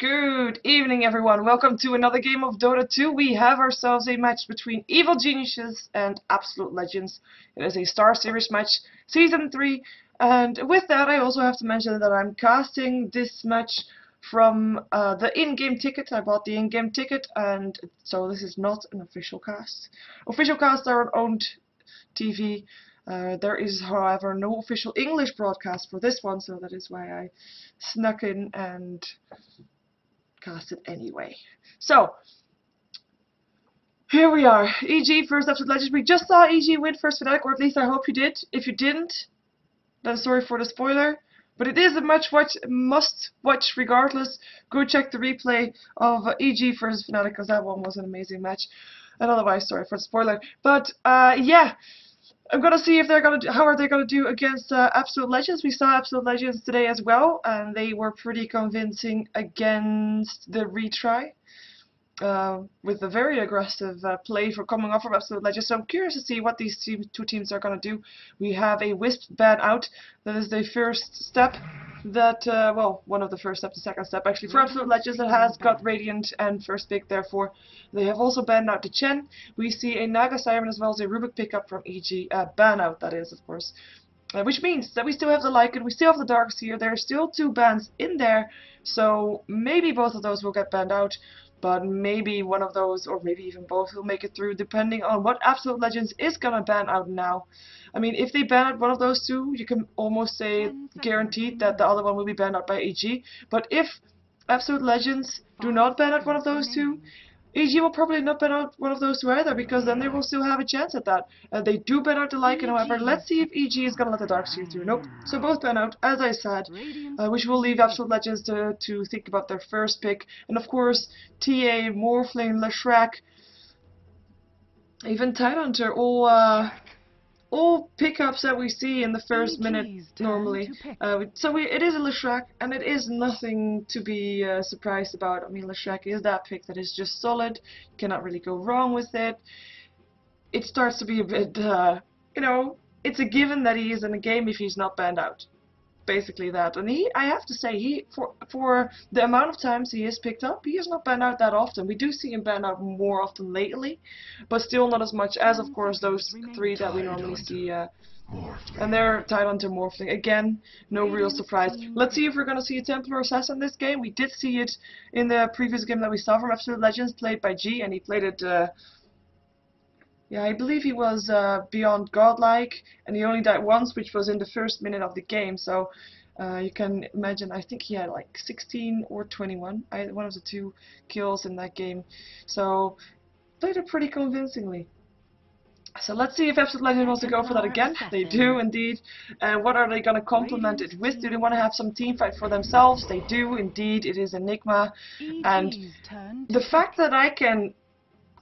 Good evening, everyone. Welcome to another game of Dota 2. We have ourselves a match between Evil Geniuses and Absolute Legends. It is a Star Series match, Season 3. And with that, I also have to mention that I'm casting this match from the in-game ticket. I bought the in-game ticket, and so this is not an official cast. Official casts are on owned TV. There is, however, no official English broadcast for this one, so that is why I snuck in and cast it anyway. So, here we are. EG first Absolute Legends. We just saw EG win first Fnatic, or at least I hope you did. If you didn't, then sorry for the spoiler. But it is a must watch regardless. Go check the replay of EG versus Fnatic, because that one was an amazing match. And otherwise, sorry for the spoiler. But yeah, I'm gonna see if how are they gonna do against Absolute Legends. We saw Absolute Legends today as well, and they were pretty convincing against the retry. With a very aggressive play for coming off from Absolute Legends. So I'm curious to see what these two teams are going to do. We have a Wisp ban out. That is the first step that, well, one of the first steps, the second step actually, for Absolute Legends that has got Radiant and first pick, therefore. They have also banned out the Chen. We see a Naga Siren as well as a Rubik pickup from EG, ban out, that is, of course. Which means that we still have the Lycan, we still have the Darkseer, there are still two bans in there, so maybe both of those will get banned out. But maybe one of those, or maybe even both, will make it through, depending on what Absolute Legends is gonna ban out now. I mean, if they ban out one of those two, you can almost say guaranteed that the other one will be banned out by EG. But if Absolute Legends do not ban out one of those two, EG will probably not ban out one of those two either, because then they will still have a chance at that. They do ban out the Lycan, however. Let's see if EG is gonna let the Darkseer through. Nope. So both ban out, as I said, which will leave Absolute Legends to think about their first pick. And of course, TA, Morphling, Leshrac, even Tidehunter, all pickups that we see in the first minute normally. So it is a Leshrac, and it is nothing to be surprised about. I mean, Leshrac is that pick that is just solid. You cannot really go wrong with it. It starts to be a bit, you know, it's a given that he is in a game if he's not banned out. Basically that. And I have to say, for the amount of times he is picked up, he is not banned out that often. We do see him banned out more often lately, but still not as much as, of course, those three that we normally see. And they're Tidehunter, Morphling. Again, no real surprise. Let's see if we're going to see a Templar Assassin this game. We did see it in the previous game that we saw from Absolute Legends, played by G, and he played it, yeah, I believe he was beyond godlike, and he only died once, which was in the first minute of the game. So you can imagine, I think he had like 16 or 21, one of the two kills in that game. So played it pretty convincingly. So let's see if Absolute Legends wants to go for that again. They do indeed. And what are they going to complement it with? Do they want to have some team fight for themselves? They do indeed. It is Enigma. And the fact that I can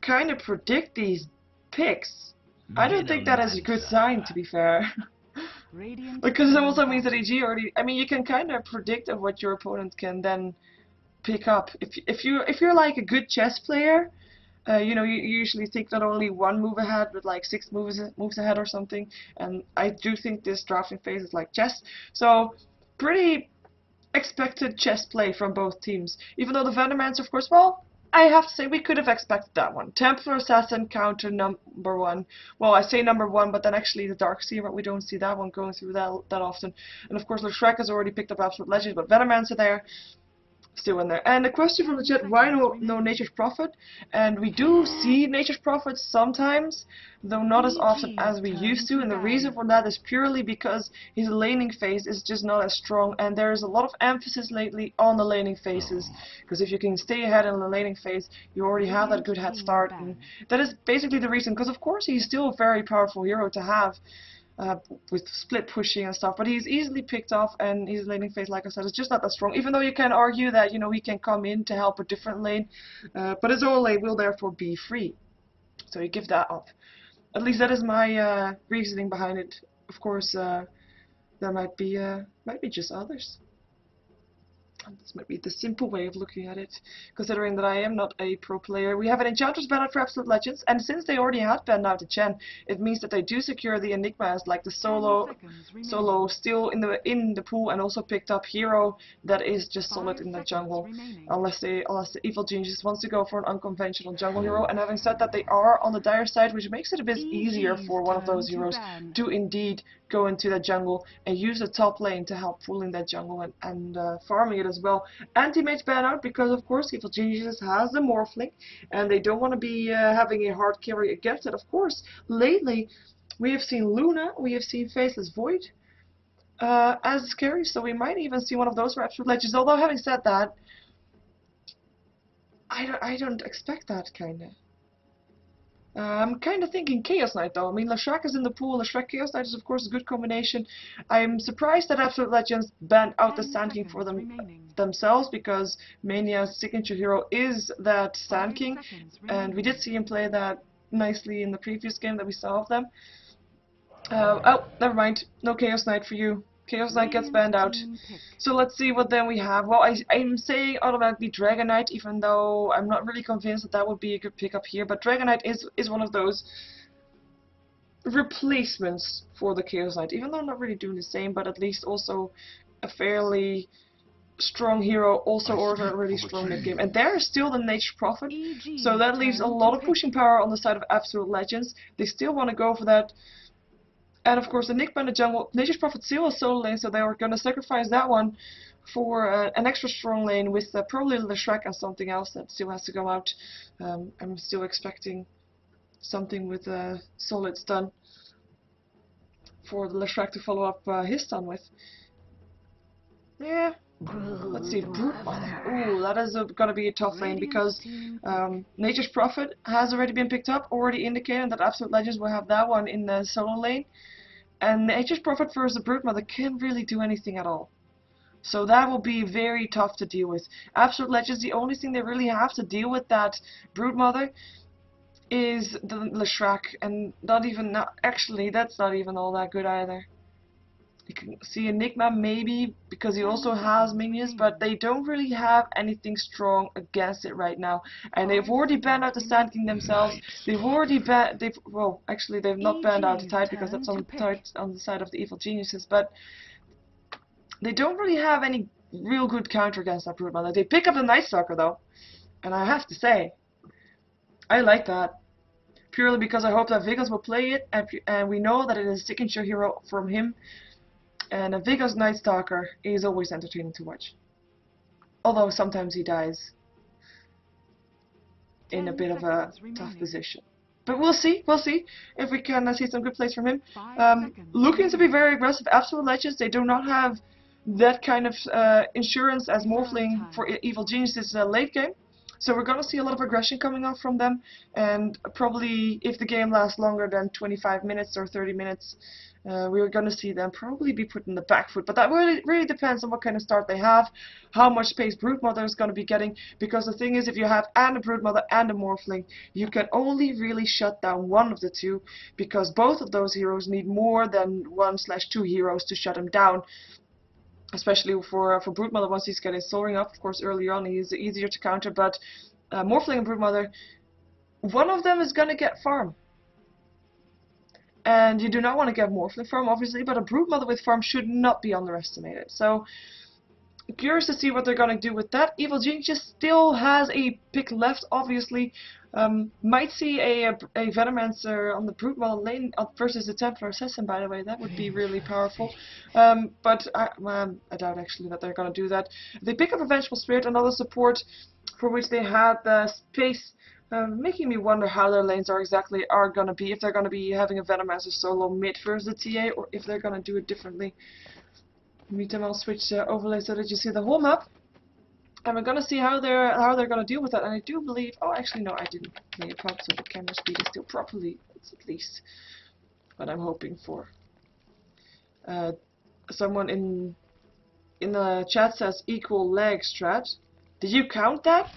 kind of predict these picks, I don't think that is a good sign, to be fair. Because it also means that EG already, I mean, you can kind of predict of what your opponent can then pick up. If you're like a good chess player, you know, you usually think not only one move ahead, but like 6 moves ahead or something. And I do think this drafting phase is like chess. So pretty expected chess play from both teams. Even though the Venomance, of course, well, I have to say, we could have expected that one. Templar Assassin counter number 1. Well, I say number 1, but then actually the Darkseer, but we don't see that one going through that often. And of course, Leshrac has already picked up Absolute Legends, but Venomancer there, still in there. And a question from the chat, why no Nature's Prophet? And we do see Nature's Prophet sometimes, though not as often as we used to, and the reason for that is purely because his laning phase is just not as strong, and there is a lot of emphasis lately on the laning phases, because if you can stay ahead in the laning phase, you already have that good head start, and that is basically the reason, because of course he's still a very powerful hero to have, with split pushing and stuff, but he's easily picked off, and his laning phase, like I said, is just not that strong, even though you can argue that, you know, he can come in to help a different lane, but his own lane will therefore be free, so you give that up. At least that is my reasoning behind it. Of course, there might be just others. This might be the simple way of looking at it, considering that I am not a pro player. We have an Enchantress banned out for Absolute Legends, and since they already had banned out the Chen, it means that they do secure the Enigmas, like the solo still in the pool, and also picked up hero that is just solid in the jungle, unless the Evil Genius wants to go for an unconventional jungle hero. And having said that, they are on the dire side, which makes it a bit easier for one of those heroes to indeed go into the jungle and use the top lane to help pulling that jungle and farming it as well. Anti-mates ban out because of course Evil Geniuses has the Morphling and they don't want to be having a hard carry against it. Of course, lately we have seen Luna, we have seen Faceless Void as carry, so we might even see one of those for Absolute Legends. Although having said that, I don't expect that kinda. I'm kind of thinking Chaos Knight though. I mean, Leshrac is in the pool. Leshrac Chaos Knight is of course a good combination. I'm surprised that Absolute Legends banned out the Sand King for themselves, because Mania's signature hero is that Sand King, and we did see him play that nicely in the previous game that we saw of them. Oh, never mind. No Chaos Knight for you. Chaos Knight gets banned out. So let's see what then we have. Well, I'm saying automatically Dragon Knight, even though I'm not really convinced that that would be a good pickup here. But Dragon Knight is one of those replacements for the Chaos Knight, even though I'm not really doing the same, but at least also a fairly strong hero, also order a really strong mid game. And there is still the Nature Prophet, so that leaves a lot of pushing power on the side of Absolute Legends. They still want to go for that. And of course, the Enigma in the jungle, Nature's Prophet still a solo lane, so they were going to sacrifice that one for an extra strong lane with probably Leshrac and something else that still has to go out. I'm still expecting something with solid stun for the Leshrac to follow up his stun with. Yeah. Let's see, Brute Mother. Ooh, that is going to be a tough lane because Nature's Prophet has already been picked up, already indicating that Absolute Legends will have that one in the solo lane. And Nature's Prophet versus the Brute Mother can't really do anything at all. So that will be very tough to deal with. Absolute Legends, the only thing they really have to deal with that Brute Mother is the Leshrac, and actually, that's not even all that good either. You can see Enigma maybe, because he also has minions, but they don't really have anything strong against it right now. And they've already banned out the Sand King themselves. They've already well, actually they've not banned out the Tide because that's on the side of the Evil Geniuses, but they don't really have any real good counter against that Brute Mother. They pick up the Night Stalker though, and I have to say, I like that. Purely because I hope that Vigos will play it, and we know that it is a signature hero from him. And a Vigos Night Stalker is always entertaining to watch. Although sometimes he dies in a bit of a tough position. But we'll see if we can see some good plays from him. Looking to be very aggressive. Absolute Legends, they do not have that kind of insurance as Morphling for Evil Geniuses late game. So we're going to see a lot of aggression coming up from them. And probably if the game lasts longer than 25 minutes or 30 minutes, we're going to see them probably be put in the back foot. But that really depends on what kind of start they have, how much space Brute Mother is going to be getting. Because the thing is, if you have and a Brute Mother and a Morphling, you can only really shut down one of the two, because both of those heroes need more than 1/2 heroes to shut them down. Especially for Brute Mother, once he's getting soaring up. Of course, early on he's easier to counter, but Morphling and Brute Mother, one of them is going to get farm. And you do not want to get Morphling farm, obviously, but a Brute Mother with farm should not be underestimated. So, curious to see what they're going to do with that. Evil Genius still has a pick left, obviously. Might see a Venomancer on the Brute Mother lane versus the Templar Assassin, by the way. That would be really powerful. But I doubt actually that they're going to do that. They pick up a Vengeful Spirit, another support for which they had the space. Making me wonder how their lanes are going to be, if they're going to be having a Venomancer solo mid versus the TA, or if they're going to do it differently. Meantime, I'll switch overlay so that you see the whole map, and we're going to see how they're going to deal with that. And I do believe, oh, actually no, I didn't play it up, so the camera speed is still properly. It's at least what I'm hoping for. Someone in the chat says equal leg strat. Did you count that?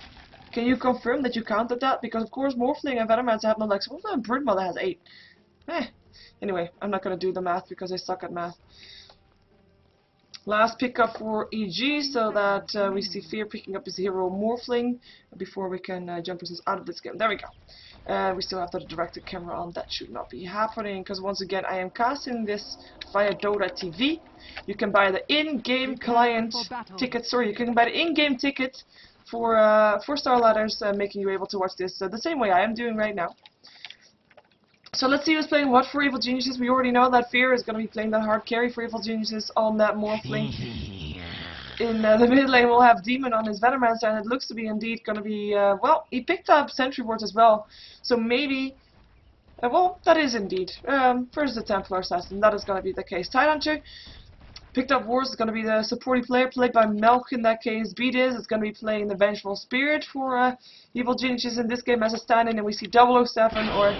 Can you confirm that you counted that? Because of course Morphling and Venomancer have no legs. Morphling and Brute Mother has 8. Anyway, I'm not going to do the math because I suck at math. Last pickup for EG, so that we see Fear picking up his hero Morphling before we can jump ourselves out of this game. There we go. We still have the directed camera on. That should not be happening, because once again I am casting this via Dota TV. You can buy the in-game client tickets, or you can buy the in-game ticket for StarLadders, making you able to watch this the same way I am doing right now. So let's see who's playing what for Evil Geniuses. We already know that Fear is going to be playing that hard carry for Evil Geniuses on that Morphling. In the mid lane we'll have Demon on his Venomancer, and it looks to be indeed going to be, well, he picked up Sentry Wards as well. So maybe, well, that is indeed. First the Templar Assassin, that is going to be the case. Tidehunter picked up Wars, is going to be the supporting player, played by Melk in that case. Beatiz is going to be playing the Vengeful Spirit for Evil Geniuses in this game as a stand-in, and we see 007, or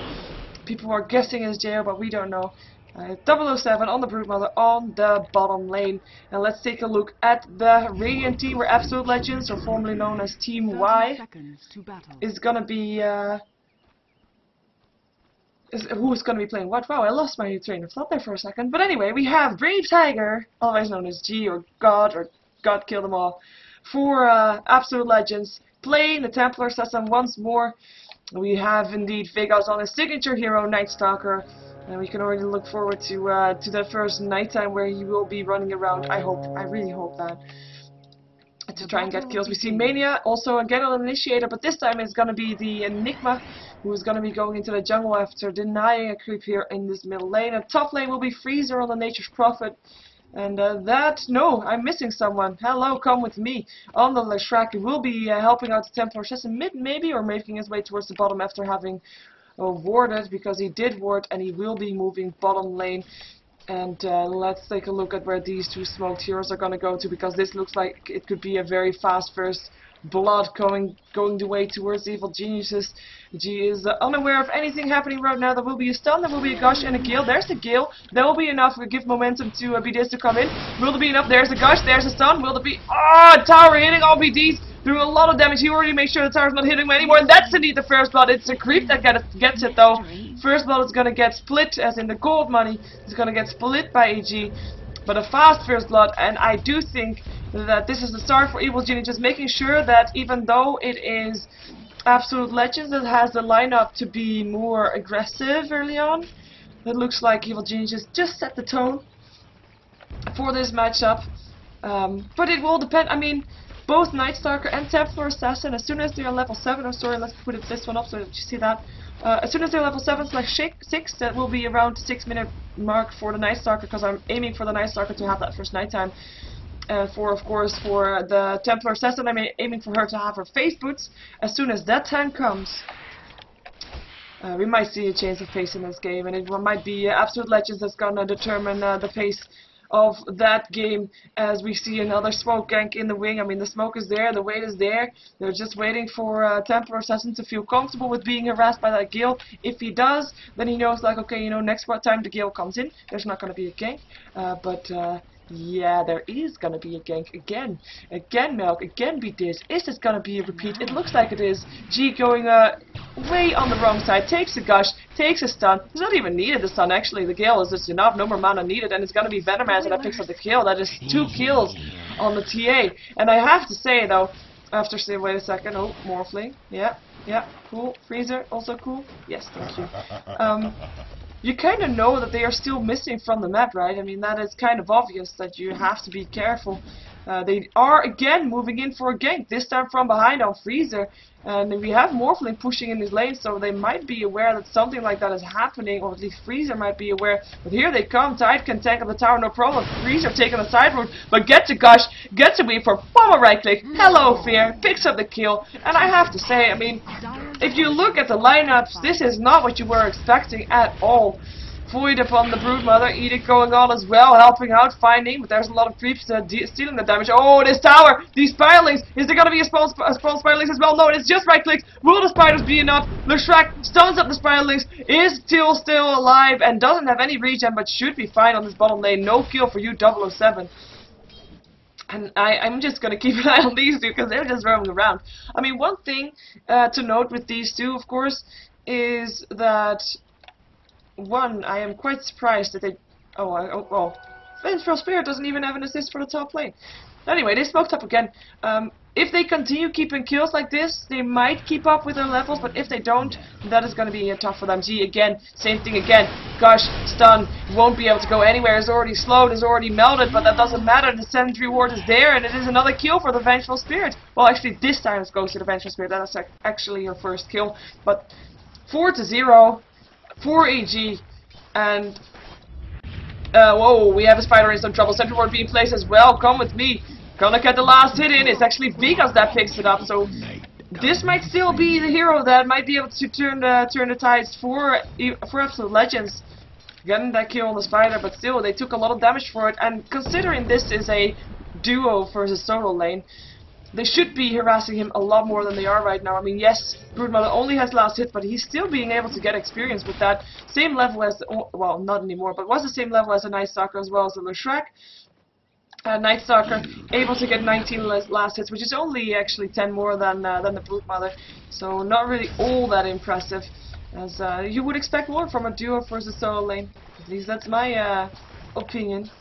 people are guessing his jail, but we don't know. 007 on the Broodmother on the bottom lane. And let's take a look at the Radiant team, where Absolute Legends, or formerly known as Team Y, is gonna be who's gonna be playing what? Wow, I lost my train of thought there for a second. But anyway, we have Brave Tiger, otherwise known as G or God Kill Them All, for Absolute Legends, playing the Templar Assassin once more. We have indeed Vegas on his signature hero, Night Stalker, and we can already look forward to that first nighttime where he will be running around. I really hope that, to try and get kills. We see Mania also again on Initiator, but this time it's going to be the Enigma who is going to be going into the jungle after denying a creep here in this middle lane. And top lane will be Freezer on the Nature's Prophet. And no, I'm missing someone. Hello, come with me. On the Leshrac, he will be helping out the Templar Assassin mid, maybe, or making his way towards the bottom after having warded, because he did ward, and he will be moving bottom lane. And let's take a look at where these two smoked heroes are going to go to, because this looks like it could be a very fast first blood going the way towards Evil Geniuses. G is unaware of anything happening right now. There will be a stun, there will be a gush and a gale. There's the gale. There will be enough to give momentum to BDs to come in. Will there be enough? There's a gush, there's a stun. Will there be... Oh, tower hitting all BDs, doing a lot of damage. He already made sure the tower's not hitting him anymore, and that's indeed the first blood. It's a creep that gets it though. First blood is gonna get split, as in the gold money is gonna get split by AG. But a fast first blood, and I do think that this is the start for Evil Genius, just making sure that even though it is Absolute Legends that has the lineup to be more aggressive early on, it looks like Evil Genius just set the tone for this matchup. But it will depend. I mean, both Night Stalker and Templar Assassin, as soon as they are level 7, oh sorry, let's put this one up so you see that. As soon as they're level 7/6, that will be around the 6-minute mark for the Night Stalker, because I'm aiming for the Night Stalker to have that first nighttime. Of course, for the Templar Assassin, I'm aiming for her to have her face boots. As soon as that time comes, we might see a change of pace in this game, and it might be Absolute Legends that's gonna determine the pace of that game, as we see another smoke gank in the wing. I mean, the smoke is there, the weight is there. They're just waiting for Templar Assassin to feel comfortable with being harassed by that Gale. If he does, then he knows, like, okay, you know, next time the Gale comes in, there's not going to be a gank. Yeah, there is going to be a gank again. Again, Melk, again, Beatiz. Is this going to be a repeat? It looks like it is. G going way on the wrong side. Takes a gush, takes a stun. He's not even needed the stun, actually. The Gale is just enough. No more mana needed, and it's going to be Venomancer that picks up the kill. That is 2 kills on the TA. And I have to say, though, after saying, wait a second, oh, Morphling. Yeah, cool. Freezer, also cool. Yes, thank you. You kind of know that they are still missing from the map, right? I mean, that is kind of obvious that you have to be careful. They are again moving in for a gank, this time from behind on Freezer. And we have Morphling pushing in his lane, so they might be aware that something like that is happening, or at least Freezer might be aware. But here they come. Tide can tank up the tower, no problem. Freezer taking the side route, but gets a gush, gets a Weaver, bomb a right click. Hello, Fear, picks up the kill. And I have to say, I mean, if you look at the lineups, this is not what you were expecting at all. Void upon the Broodmother, Edict going on as well, helping out, finding, but there's a lot of creeps stealing the damage. Oh, this tower! These spirelings! Is there gonna be a spawn spirelings as well? No, it's just right clicks. Will the spiders be enough? Leshrac stuns up the spirelings, is still alive, and doesn't have any regen, but should be fine on this bottom lane. No kill for you, 007. And I'm just gonna keep an eye on these two, because they're just roaming around. I mean, one thing to note with these two, of course, is that... One, I am quite surprised that they... Vengeful Spirit doesn't even have an assist for the top lane. Anyway, they smoked up again. If they continue keeping kills like this, they might keep up with their levels, but if they don't, that is going to be tough for them. G again, same thing again. Gosh, stun, won't be able to go anywhere, is already slowed, is already melted, but that doesn't matter. The 7th reward is there, and it is another kill for the Vengeful Spirit. Well, actually, this time it goes to the Vengeful Spirit. That is actually her first kill. But 4-0, 4 AG, and whoa, we have a spider in some trouble. Central ward being placed as well. Come with me. Gonna get the last hit in. It's actually Vegas that picks it up. So this might still be the hero that might be able to turn the tides for Absolute Legends. Getting that kill on the spider, but still they took a lot of damage for it. And considering this is a duo versus solo lane, they should be harassing him a lot more than they are right now. I mean, yes, Broodmother only has last hit, but he's still being able to get experience with that. Same level as, well, not anymore, but was the same level as the Night Stalker as well as the Leshrac. Night Stalker able to get 19 last hits, which is only actually 10 more than the Broodmother. So not really all that impressive, as you would expect more from a duo versus solo lane. At least that's my opinion.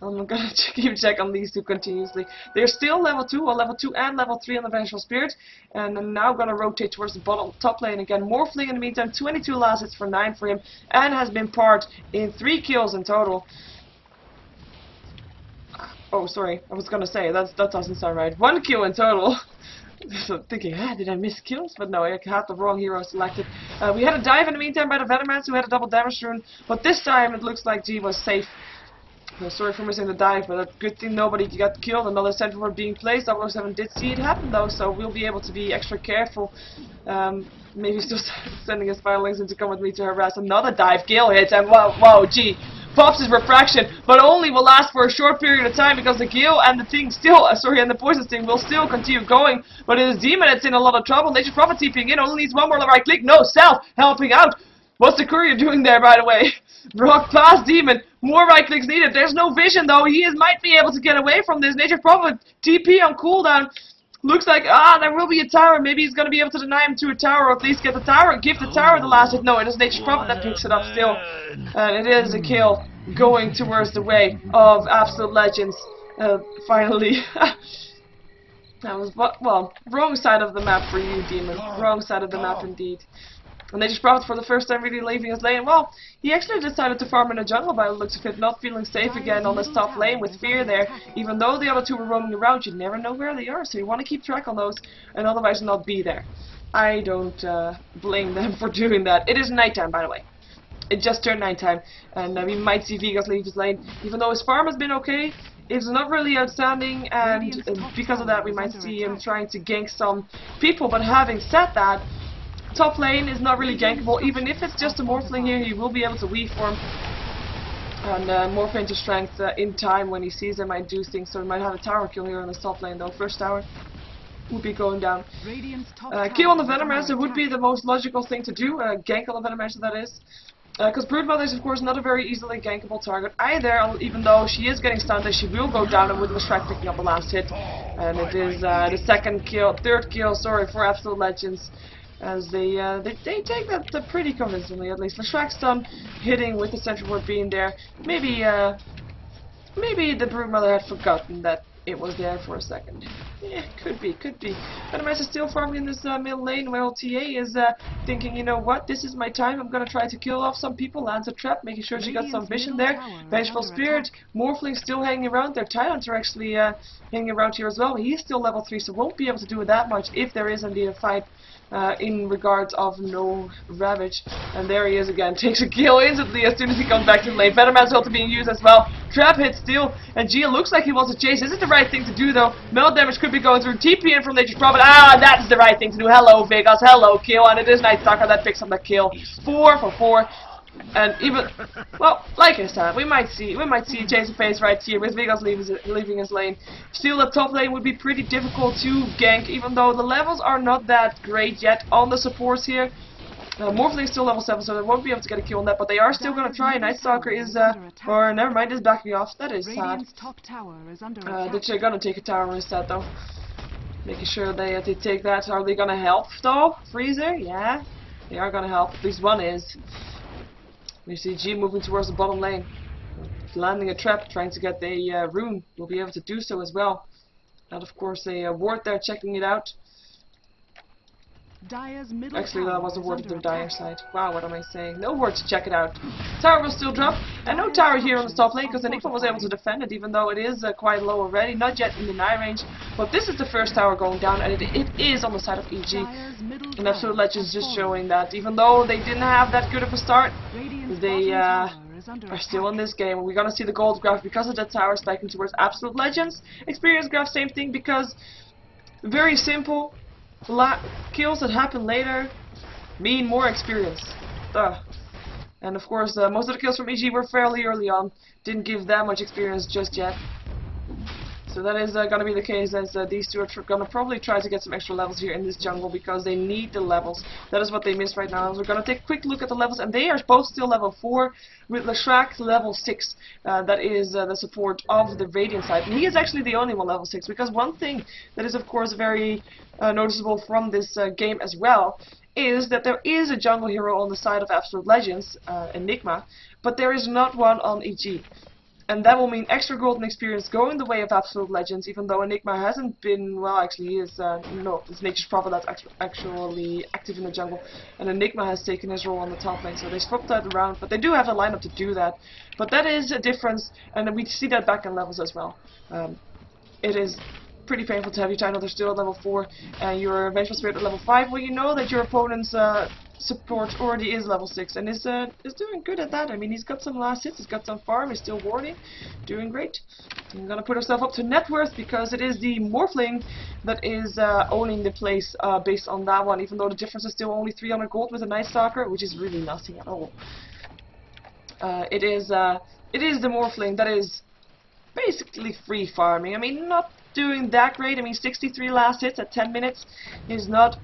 I'm gonna keep check on these two continuously. They're still level 2, or level 2 and level 3 on the Vengeful Spirit, and I'm now gonna rotate towards the top lane again. Morphling in the meantime, 22 last hits for 9 for him, and has been part in 3 kills in total. Oh, sorry, I was gonna say, that doesn't sound right. 1 kill in total. So thinking, did I miss kills? But no, I had the wrong hero selected. We had a dive in the meantime by the Venomance, who had a double damage rune, but this time it looks like G was safe. Sorry for missing the dive, but a good thing nobody got killed. Another central ward being placed. 007 did see it happen though, so we'll be able to be extra careful. Maybe still sending his firelings in to come with me to harass. Another dive, Gale hits, and whoa, G pops his refraction, but only will last for a short period of time because the Gale and the thing still, and the poison sting will still continue going. But it is Demon that's in a lot of trouble. Nature's Prophet TPing in, only needs one more right click. No, Self helping out. What's the courier doing there, by the way? Rock past Demon. More right clicks needed. There's no vision though. He might be able to get away from this. Nature's Prophet TP on cooldown. Looks like, there will be a tower. Maybe he's going to be able to deny him to a tower, or at least get the tower, give the tower the last hit. No, it is Nature's Prophet that picks it up still. And it is a kill going towards the way of Absolute Legends. Finally. That was, well, wrong side of the map for you, Demon. Wrong side of the map indeed. And Nature's Prophet for the first time really leaving his lane. Well, he actually decided to farm in the jungle by the looks of it, not feeling safe again on this top lane with Fear there. Even though the other two were roaming around, you never know where they are, so you want to keep track on those and otherwise not be there. I don't blame them for doing that. It is nighttime, by the way. It just turned nighttime, and we might see Vegas leave his lane. Even though his farm has been okay, it's not really outstanding, and because of that we might see him trying to gank some people. But having said that, top lane is not really gankable. Even if it's just a Morphling here, he will be able to weave form and morph into strength in time when he sees them. Might do things, so he might have a tower kill here on his top lane though. First tower would be going down. Kill on the Venomancer would be the most logical thing to do. Gank on the Venomancer, that is. Because Broodmother is of course not a very easily gankable target either, even though she is getting stunned, and she will go down, and with Leshrac picking up the last hit. And it is the third kill, for Absolute Legends. As they take that pretty convincingly, at least. Leshrac stun hitting with the central ward being there. Maybe the Broodmother had forgotten that it was there for a second. Yeah, could be. Venomance is still farming in this middle lane, while TA is thinking, you know what, this is my time, I'm gonna try to kill off some people, lands a trap, making sure she got some vision there. Vengeful Spirit, Morphling still hanging around, their Tyrants are actually hanging around here as well. He's still level 3, so won't be able to do that much if there is indeed a fight in regards of no Ravage. And there he is again, takes a kill instantly as soon as he comes back to the lane. Venomance ulti being used as well. Trap hit still, and Gia looks like he wants to chase. Is it the right thing to do though? Melt damage could be going through. TP in from Nature's Prophet. That's the right thing to do. Hello Vegas, hello kill, and it is Night Stalker that picks up the kill. 4 for 4. And even, well, like I said, we might see a change of pace right here with Vegas leaving his lane. Still, the top lane would be pretty difficult to gank, even though the levels are not that great yet on the supports here. Morphling is still level 7, so they won't be able to get a kill on that, but they are still going to try. Night Stalker is, or never mind, is backing off. That is sad. They're going to take a tower instead, though. Making sure they take that. Are they going to help, though? Freezer? Yeah, they are going to help. At least one is. We see G moving towards the bottom lane. landing a trap, trying to get the rune, will be able to do so as well. And of course a ward there checking it out. Actually, that was a ward to the Dire side. Wow, what am I saying? No ward to check it out. Tower will still drop, and no tower here on the top lane because Enigma was able to defend it, even though it is quite low already, not yet in deny range. But this is the first tower going down, and it is on the side of EG. And Absolute Legends just showing that even though they didn't have that good of a start, they are still in this game. We're gonna see the gold graph because of that tower spiking towards Absolute Legends. Experience graph, same thing, because very simple. Kills that happen later mean more experience. And of course, most of the kills from EG were fairly early on. Didn't give that much experience just yet. So that is going to be the case, as these two are going to probably try to get some extra levels here in this jungle because they need the levels. That is what they miss right now. We're going to take a quick look at the levels, and they are both still level 4 with Leshrac level 6. That is the support of the Radiant side. And he is actually the only one level 6, because one thing that is of course very noticeable from this game as well is that there is a jungle hero on the side of Absolute Legends, Enigma, but there is not one on EG. And that will mean extra golden experience going the way of Absolute Legends, even though Enigma hasn't been, well, actually he is, no, it's Nature's Prophet that's actually active in the jungle, and Enigma has taken his role on the top lane, so they swapped that around, but they do have a lineup to do that. But that is a difference, and we see that back in levels as well. It is pretty painful to have your Tynothers still at level 4, and your Vengeful Spirit at level 5, well, you know that your opponent's support already is level 6 and is doing good at that. I mean, he's got some last hits, he's got some farm, he's still warding, doing great. I'm gonna put ourselves up to net worth because it is the Morphling that is owning the place based on that one, even though the difference is still only 300 gold with a Night Stalker, which is really nothing at all. It is the Morphling that is basically free farming. I mean, not doing that great. I mean, 63 last hits at 10 minutes is not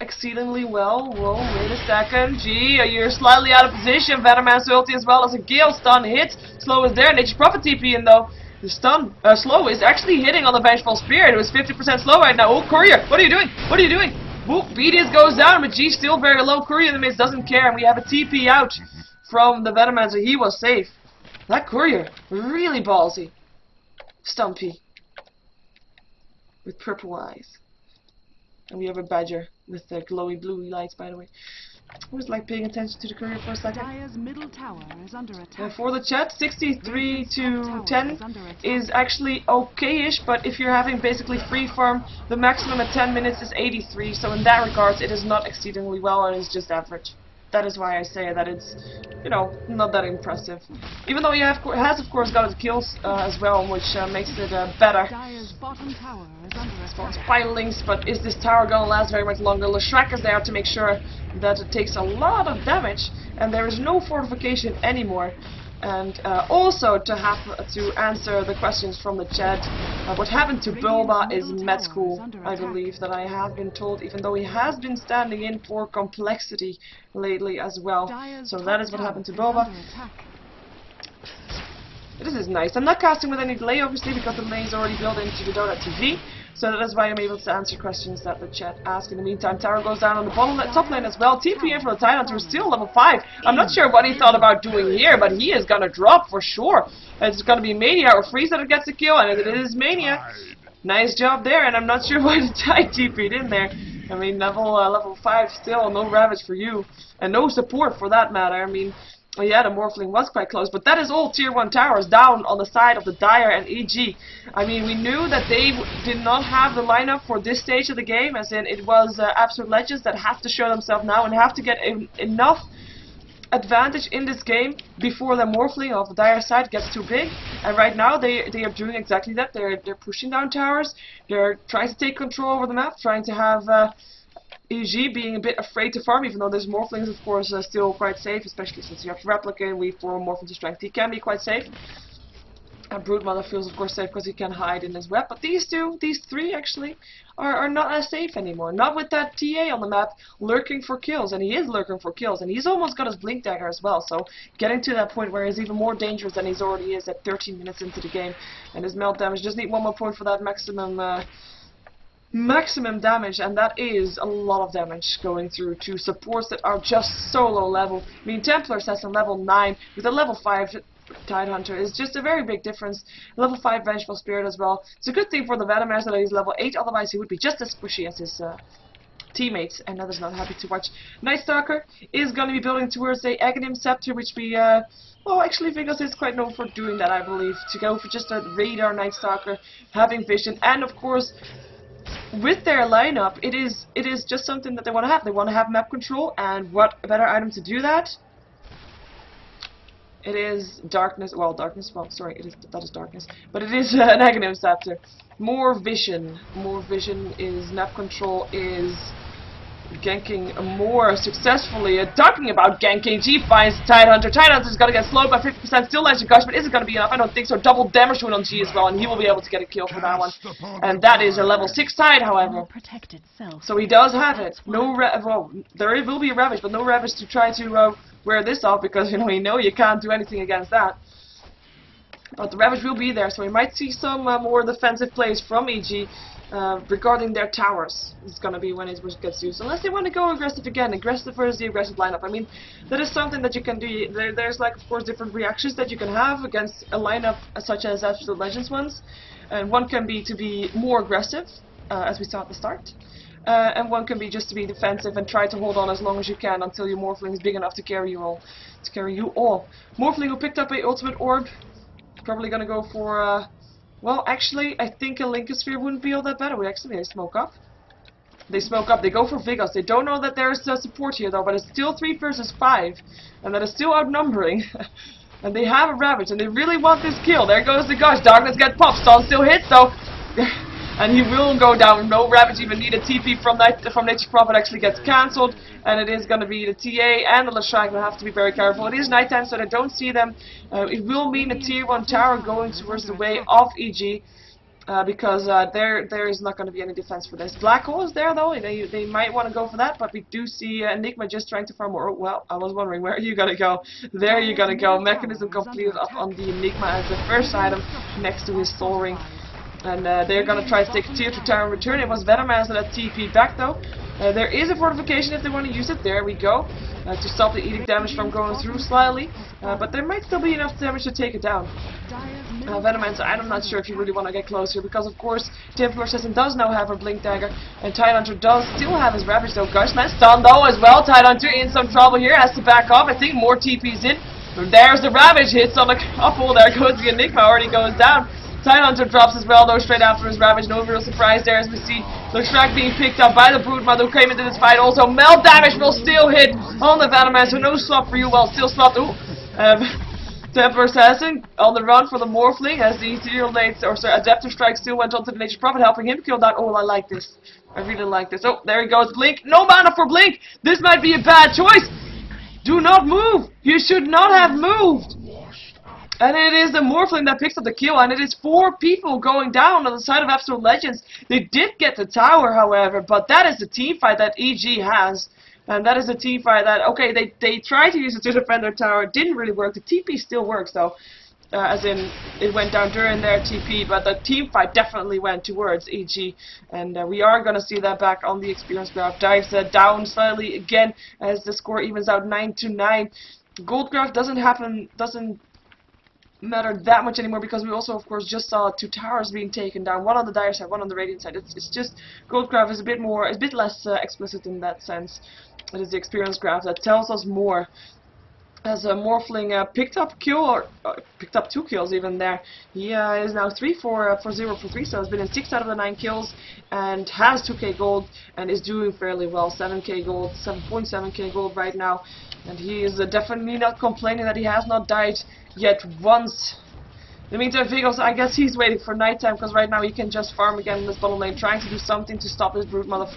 exceedingly well. Whoa, wait a second. Gee, you're slightly out of position. Venomman's ulti as well as a Gale stun hit. Slow is there. Nature's Prophet TP in though. The stun, slow is actually hitting on the Vengeful Spirit. It was 50% slow right now. Oh, Courier, what are you doing? What are you doing? Whoop, Beatus goes down, but G still very low. Courier in the midst doesn't care, and we have a TP out from the Venomman, so he was safe. That Courier, really ballsy. Stumpy. With purple eyes. And we have a Badger with the glowy bluey lights, by the way. I was like paying attention to the Courier for a second. Middle tower is under attack. For the chat, 63 to 10 is actually okay-ish, but if you're having basically free farm, the maximum at 10 minutes is 83, so in that regards it is not exceedingly well, and it's just average. That is why I say that it's, you know, not that impressive. Even though he has of course got his kills as well, which makes it better. Bottom tower is under Spawns pilings, but is this tower gonna last very much longer? Leshrac is there to make sure that it takes a lot of damage, and there is no fortification anymore. And also to have to answer the questions from the chat, what happened to Bulba is med school, I believe that I have been told, even though he has been standing in for complexity lately as well. So that is what happened to Bulba. This is nice. I'm not casting with any delay, obviously, because the delay is already built into the Donut TV. So that is why I'm able to answer questions that the chat asks. In the meantime, tower goes down on the top lane as well. TP in for the Titans, we're still level 5. I'm not sure what he thought about doing here, but he is gonna drop for sure. It's gonna be Mania or Freeze that gets the kill, and it is Mania. Nice job there, and I'm not sure why the Tide TP'd in there. I mean, level 5 still, no Ravage for you. And no support for that matter. I mean, well, yeah, the Morphling was quite close, but that is all tier 1 towers down on the side of the Dire and EG. I mean, we knew that they did not have the lineup for this stage of the game, as in it was Absolute Legends that have to show themselves now and have to get enough advantage in this game before the Morphling of the Dire side gets too big. And right now they are doing exactly that. They're pushing down towers, they're trying to take control over the map, trying to have EG being a bit afraid to farm, even though this Morphling is of course still quite safe, especially since you have Replicant, we form Morph into Strength, he can be quite safe. And Broodmother feels of course safe because he can hide in his web, but these three actually are not as safe anymore. Not with that TA on the map lurking for kills, and he is lurking for kills, and he's almost got his Blink Dagger as well, so getting to that point where he's even more dangerous than he's already is at 13 minutes into the game. And his melt damage, just need one more point for that maximum damage, and that is a lot of damage going through to supports that are just so low level. I mean, Templars has a level 9 with a level 5 Tidehunter is just a very big difference. Level 5 Vengeful Spirit as well. It's a good thing for the Venomancer that he's level 8, otherwise he would be just as squishy as his teammates, and that is not happy to watch. Night Stalker is going to be building towards a Aghanim Scepter, which we, well, actually Vigos is quite known for doing that, I believe. To go for just a radar Night Stalker, having vision, and of course, with their lineup, it is just something that they want to have. They want to have map control, and what a better item to do that? It is darkness. Well, darkness. Well, sorry, that is darkness. But it is an Aghanim Scepter. More vision. More vision is map control. Is ganking more successfully. Talking about ganking, G finds Tidehunter. Tidehunter's gonna get slowed by 50%. Still lands a gush, but is it gonna be enough? I don't think so. Double damage to it on G as well, and he will be able to get a kill for that one. And that is a level 6 Tide, however. So he does have it. No well, there will be a Ravage, but no Ravage to try to wear this off, because you know you can't do anything against that. But the Ravage will be there, so we might see some more defensive plays from EG regarding their towers. It's gonna be when it gets used, unless they want to go aggressive again. Aggressive versus the aggressive lineup. I mean, that is something that you can do. There's like, of course, different reactions that you can have against a lineup such as Absolute Legends ones, and one can be to be more aggressive, as we saw at the start. And one can be just to be defensive and try to hold on as long as you can until your Morphling is big enough to carry you all. Morphling who picked up a ultimate orb, probably gonna go for well, actually, I think a Lincoln Sphere wouldn't be all that bad. They smoke up. They smoke up. They go for Vigos. They don't know that there's support here though, but it's still 3 versus 5, and that is still outnumbering. And they have a Ravage, and they really want this kill. There goes the Gush. Darkness gets popped. Stun still hits though. And he will go down. No Ravage even needed. TP from Nature's Prophet actually gets cancelled, and it is going to be the TA and the Leshrac will have to be very careful. It is nighttime, so they don't see them. It will mean a tier 1 tower going towards the way of EG, because there is not going to be any defense for this. Black Hole is there though. They might want to go for that, but we do see Enigma just trying to farm more. Well, I was wondering where are you gonna go. There you're gonna go. Mechanism completed up on the Enigma as the first item next to his Soul Ring. And they're going to try to take a tier 2 tower in return. It was Venomancer that TP back though. There is a fortification if they want to use it. There we go. To stop the edict damage from going through slightly. But there might still be enough damage to take it down. Venomancer, I'm not sure if you really want to get close here, because of course Templar Assassin does now have her Blink Dagger, and Tidehunter does still have his Ravage though. Gush lands stun though as well. Tidehunter in some trouble here, has to back off. I think more TP's in. There's the Ravage, hits on the couple. There goes the Enigma, already goes down. Tidehunter drops as well though, straight after his Ravage. No real surprise there as we see Leshrac being picked up by the Broodmother who came into this fight. Also, melt damage will still hit on the Venomancer. No swap for you, well, still swapped. Ooh. Templar Assassin on the run for the Morphling as the Ethereal Blades, or sorry, Adaptive Strike still went on to the Nature's Prophet, helping him kill that. Oh, I like this. I really like this. Oh, there he goes. Blink. No mana for Blink. This might be a bad choice. Do not move. You should not have moved. And it is the Morphling that picks up the kill, and it is 4 people going down on the side of Absolute Legends. They did get the tower, however, but that is the team fight that EG has. And that is a team fight that, okay, they tried to use it to defend their tower. It didn't really work. The TP still works, though. As in, it went down during their TP, but the team fight definitely went towards EG. And we are going to see that back on the experience graph. Dives down slightly again as the score evens out 9-9. Gold graph doesn't matter that much anymore, because we also of course just saw 2 towers being taken down, one on the Dire side, one on the Radiant side. It's just Gold graph is a bit less explicit in that sense. It is the experience graph that tells us more. As a Morphling picked up 2 kills even there. He is now 3 for 0 for 3, so has been in 6 out of the 9 kills and has 2k gold and is doing fairly well. 7k gold, 7.7k gold right now, and he is definitely not complaining that he has not died yet once. In the meantime, Vigos, I guess he's waiting for nighttime, because right now he can just farm again in this bottom lane, trying to do something to stop his Broodmother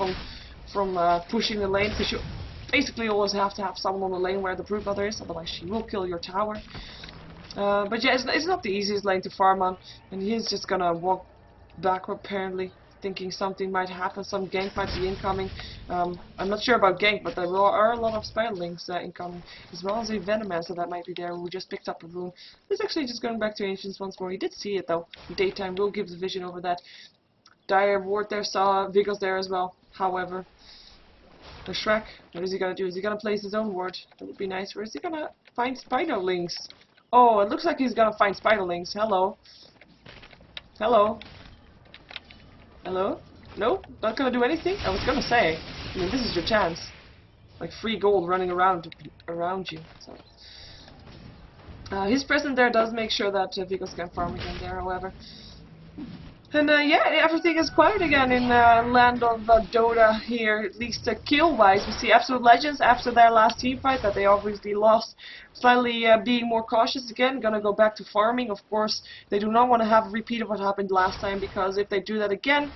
from pushing the lane, because you basically always have to have someone on the lane where the Broodmother is, otherwise she will kill your tower. But yeah, it's not the easiest lane to farm on, and he's just gonna walk backward apparently, thinking something might happen, some gank might be incoming. I'm not sure about gank, but there are a lot of Spiderlings incoming, as well as a Venomancer that might be there who just picked up a rune. He's actually just going back to Ancients once more. He did see it though. Daytime will give the vision over that. Dire Ward there, saw Vigos there as well. However, the Shrek, what is he gonna do? Is he gonna place his own ward? That would be nice. Or is he gonna find Spiderlings? Oh, it looks like he's gonna find spiderlings. Hello. Hello. Hello? No? Not gonna do anything? I was gonna say. I mean, this is your chance. Like free gold running around you. So. His presence there does make sure that vehicles can farm again there, however. And yeah, everything is quiet again in land of Dota here, at least kill-wise. We see Absolute Legends after their last team fight that they obviously lost, slightly being more cautious again, gonna go back to farming. Of course, they do not want to have a repeat of what happened last time, because if they do that again,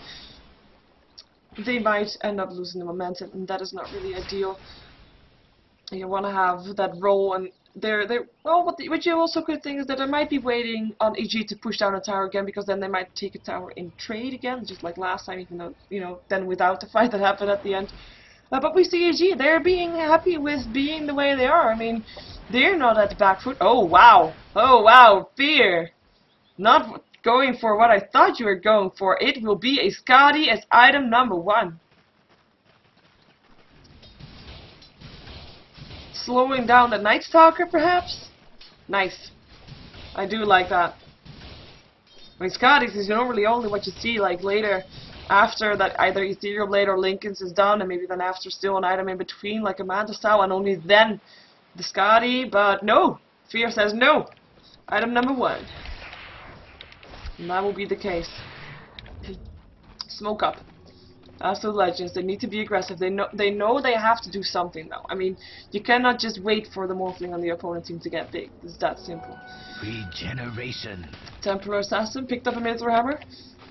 they might end up losing the momentum, and that is not really ideal. You want to have that role, and well, what you also could think is that they might be waiting on EG to push down a tower again, because then they might take a tower in trade again, just like last time, even though, you know, then without the fight that happened at the end. But we see EG, they're being happy with being the way they are. I mean, they're not at the back foot. Oh wow, Fear, not going for what I thought you were going for. It will be a Scotty as item number 1. Slowing down the Night Stalker, perhaps? Nice. I do like that. I mean, Scotty's is normally only what you see like later, after that either Ethereal Blade or Lincoln's is done, and maybe then after still an item in between, like a Manta style, and only then the Scotty. But no, Fear says no. Item number 1. And that will be the case. Smoke up. Absolute Legends, they need to be aggressive. They know they have to do something though. I mean, you cannot just wait for the Morphling on the opponent team to get big. It's that simple. Regeneration. Templar Assassin picked up a Mythril Hammer.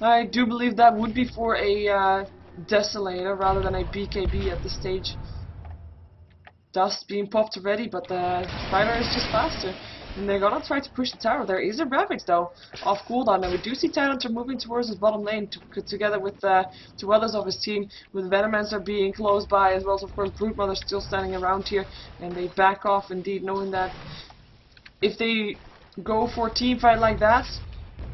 I do believe that would be for a Desolator rather than a BKB at this stage. Dust being popped already, but the Spider is just faster. And they're gonna try to push the tower. There is a Ravage though, off cooldown. And we do see Tidehunter moving towards his bottom lane together with 2 others of his team, with Venomancer being close by, as well as of course Broodmother still standing around here. And they back off indeed, knowing that if they go for a team fight like that,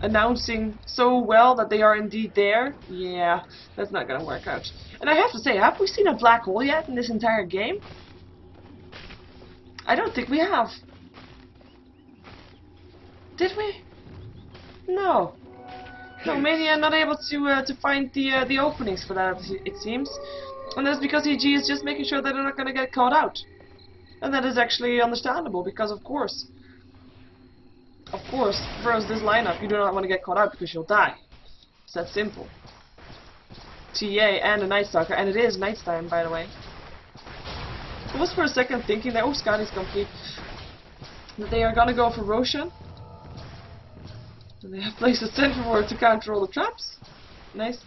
announcing so well that they are indeed there, yeah, that's not gonna work out. And I have to say, have we seen a black hole yet in this entire game? I don't think we have. Did we? No. No, maybe I'm not able to find the openings for that, it seems. And that's because EG is just making sure that they're not going to get caught out. And that is actually understandable, because of course, versus this lineup, you do not want to get caught out because you'll die. It's that simple. TA and a Night Stalker, and it is nighttime, by the way. I was for a second thinking that, oh, Scotty's complete, that they are going to go for Roshan. And they have placed a sentry ward to counter all the traps. Nice.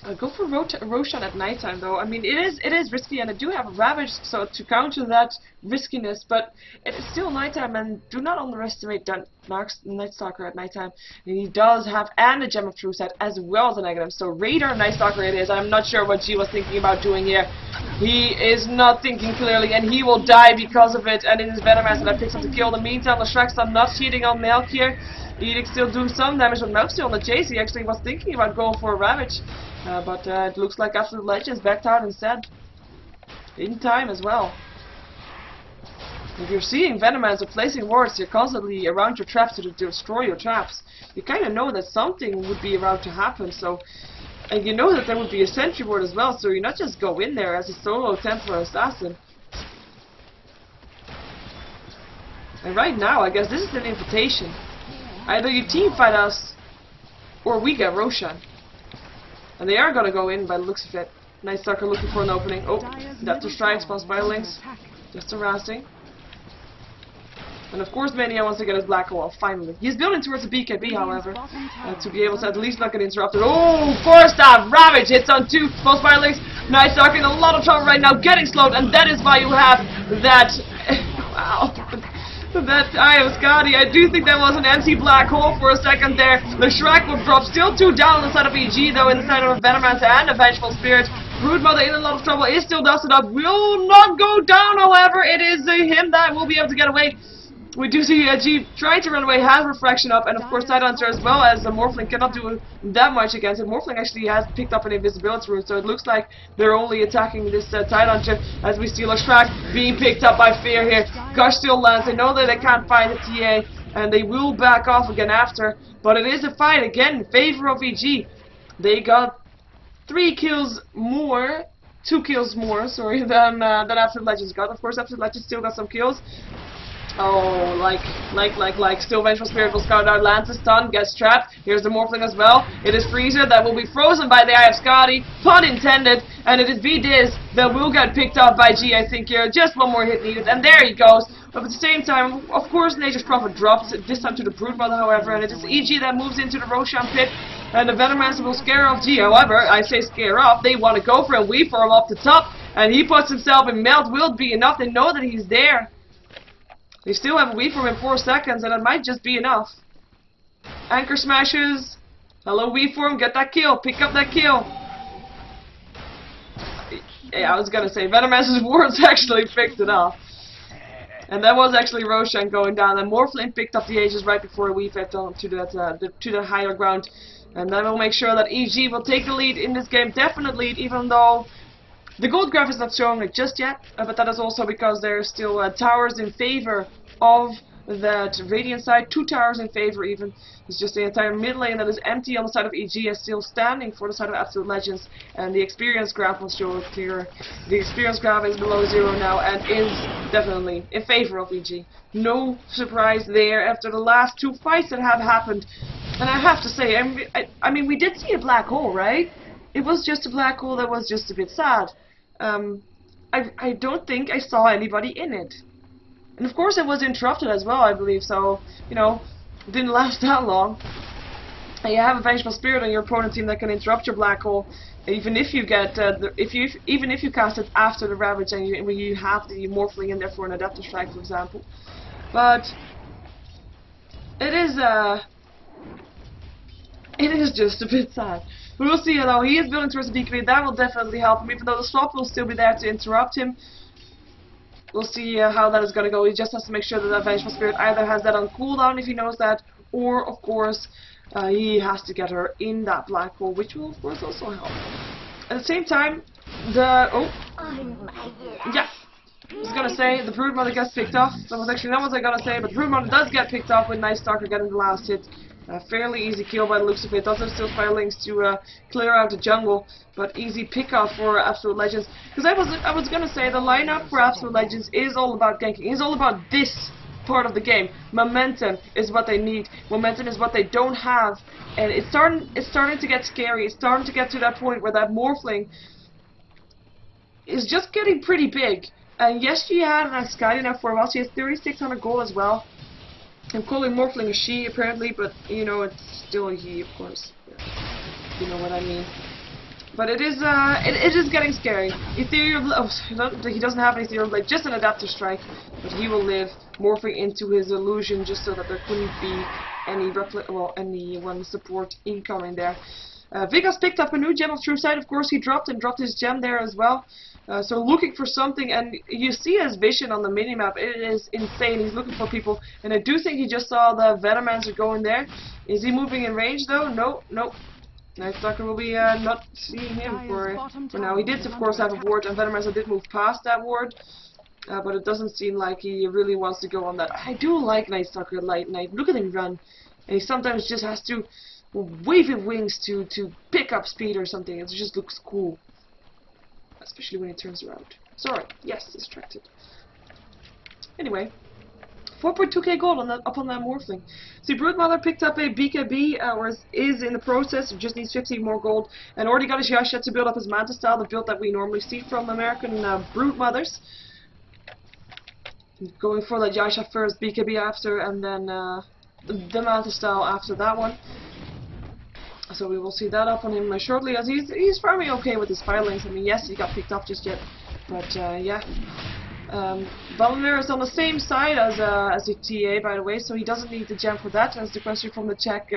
I'll go for Roshan at nighttime though. I mean, it is risky, and I do have a Ravage so to counter that riskiness, but it is still nighttime, and do not underestimate Night Stalker at nighttime. And he does have and a Gem of True Set as well as a negative. So Raider Night Stalker it is. I'm not sure what G was thinking about doing here. He is not thinking clearly, and he will die because of it. And it is Venomancer that picks up the kill. In the meantime, Leshrax's not cheating on Melk here. Edic still doing some damage, but Melk's still on the chase. He actually was thinking about going for a Ravage. But it looks like Absolute Legends backed out instead. In time as well. If you're seeing Venomancer placing wards here constantly around your traps to destroy your traps, you kind of know that something would be about to happen. So, and you know that there would be a sentry ward as well, so you not just go in there as a solo Templar Assassin. And right now, I guess this is an invitation. Either you team fight us, or we get Roshan. And they are gonna go in by the looks of it. Night Stalker looking for an opening. Oh, Depth Strike, spawns by links. Just harassing. And of course Mania wants to get his black hole off, finally. He's building towards the BKB, however, to be able to at least not get interrupted. Oh, Force Staff, Ravage hits on 2, spawns by links. Night Stalker in a lot of trouble right now, getting slowed, and that is why you have that... wow. That Eye of Scotty, I do think that was an empty black hole for a second there. The Shrek will drop, still 2 down on the side of EG though, in the side of Venomancer and a Vengeful Spirit. Broodmother in a lot of trouble, is still dusted up, will not go down, however, it is him that will be able to get away. We do see Jeep trying to run away, has Refraction up, and of course Tidehunter as well, as the Morphling cannot do that much against it. Morphling actually has picked up an invisibility rune, so it looks like they're only attacking this Tidehunter, as we see Leshrac being picked up by Fear here. Gush still lands, they know that they can't find the TA, and they will back off again after, but it is a fight again in favor of EG. They got 2 kills more, sorry, than Absolute Legends got. Of course, Absolute Legends still got some kills. Oh, like, still Vengeful Spirit will scout out, lands a stun, gets trapped. Here's the Morphling as well. It is Freezer that will be frozen by the Eye of Scotty, pun intended, and it is V-Diz that will get picked up by G, I think here. Just one more hit needed, and there he goes. But at the same time, of course, Nature's Prophet drops, this time to the Broodmother, however, and it is EG that moves into the Roshan pit, and the Venomancer will scare off G. However, I say scare off, they want to go for a weave for him up the top, and he puts himself in melt. Will it be enough? They know that he's there. They still have a weave for him in 4 seconds, and it might just be enough. Anchor smashes. Hello, weave for him. Get that kill. Pick up that kill. Yeah, I was gonna say Venomancer's wards actually picked it up, and that was actually Roshan going down. And Morphling picked up the Aegis right before a weave head on to the higher ground, and that will make sure that EG will take the lead in this game. Definite lead, even though the gold graph is not showing it just yet, but that is also because there are still towers in favor of that Radiant side. 2 towers in favor even. It's just the entire mid lane that is empty on the side of EG is still standing for the side of Absolute Legends, and the experience graph will show it clearer. The experience graph is below 0 now and is definitely in favor of EG. No surprise there after the last 2 fights that have happened. And I have to say, I mean, we did see a black hole, right? It was just a black hole that was just a bit sad. I don't think I saw anybody in it. And of course it was interrupted as well, I believe, so, you know, it didn't last that long. And you have a Vengeful Spirit on your opponent team that can interrupt your black hole, even if you get, even if you cast it after the Ravage and you have the Morphling in there for an Adaptive Strike, for example. But it is just a bit sad. We will see though, he is building towards the BKB, that will definitely help him, even though the swap will still be there to interrupt him. We'll see how that is going to go. He just has to make sure that that Vengeful Spirit either has that on cooldown if he knows that, or of course he has to get her in that black hole, which will of course also help. At the same time, I was gonna say the Broodmother gets picked off. That was actually not what I was gonna say, but the Broodmother does get picked off with Night Stalker getting the last hit. Fairly easy kill by the looks of it. Does have still Firelings to clear out the jungle, but easy pickoff for Absolute Legends. Because I was gonna say the lineup for Absolute Legends is all about ganking. It's all about this part of the game. Momentum is what they need. Momentum is what they don't have, and it's starting to get scary. It's starting to get to that point where that Morphling is just getting pretty big. And yes, she had an Ascadi now for a while. She has 3,600 gold as well. I'm calling Morphling a she apparently, but you know it's still a he, of course. You know what I mean. But it is getting scary. Ethereal, he doesn't have an Ethereal Blade, just an Adaptive Strike, but he will live, morphing into his illusion just so that there couldn't be any support incoming there. Vigas picked up a new gem of True Sight. Of course, he dropped his gem there as well. So looking for something, and you see his vision on the minimap. It is insane. He's looking for people, and I do think he just saw the Venomancer going there. Is he moving in range though? No, no. Night Stalker will be not seeing him for now. He did, of course, have a ward, and Venomancer did move past that ward, but it doesn't seem like he really wants to go on that. I do like Night Stalker at Light Night. Look at him run, and he sometimes just has to wave his wings to pick up speed or something. It just looks cool. Especially when he turns around. Sorry, yes, distracted. Anyway, 4.2k gold on up on that Morphling. See, Broodmother picked up a BKB, or is in the process, just needs 15 more gold, and already got his Yasha to build up his Manta style, the build that we normally see from American Broodmothers. Going for the Yasha first, BKB after, and then the Manta style after that one. So we will see that up on him shortly, as he's farming okay with his Firelings. I mean, yes, he got picked up just yet, but yeah. Valimir is on the same side as the TA, by the way, so he doesn't need the gem for that. As the question from the chat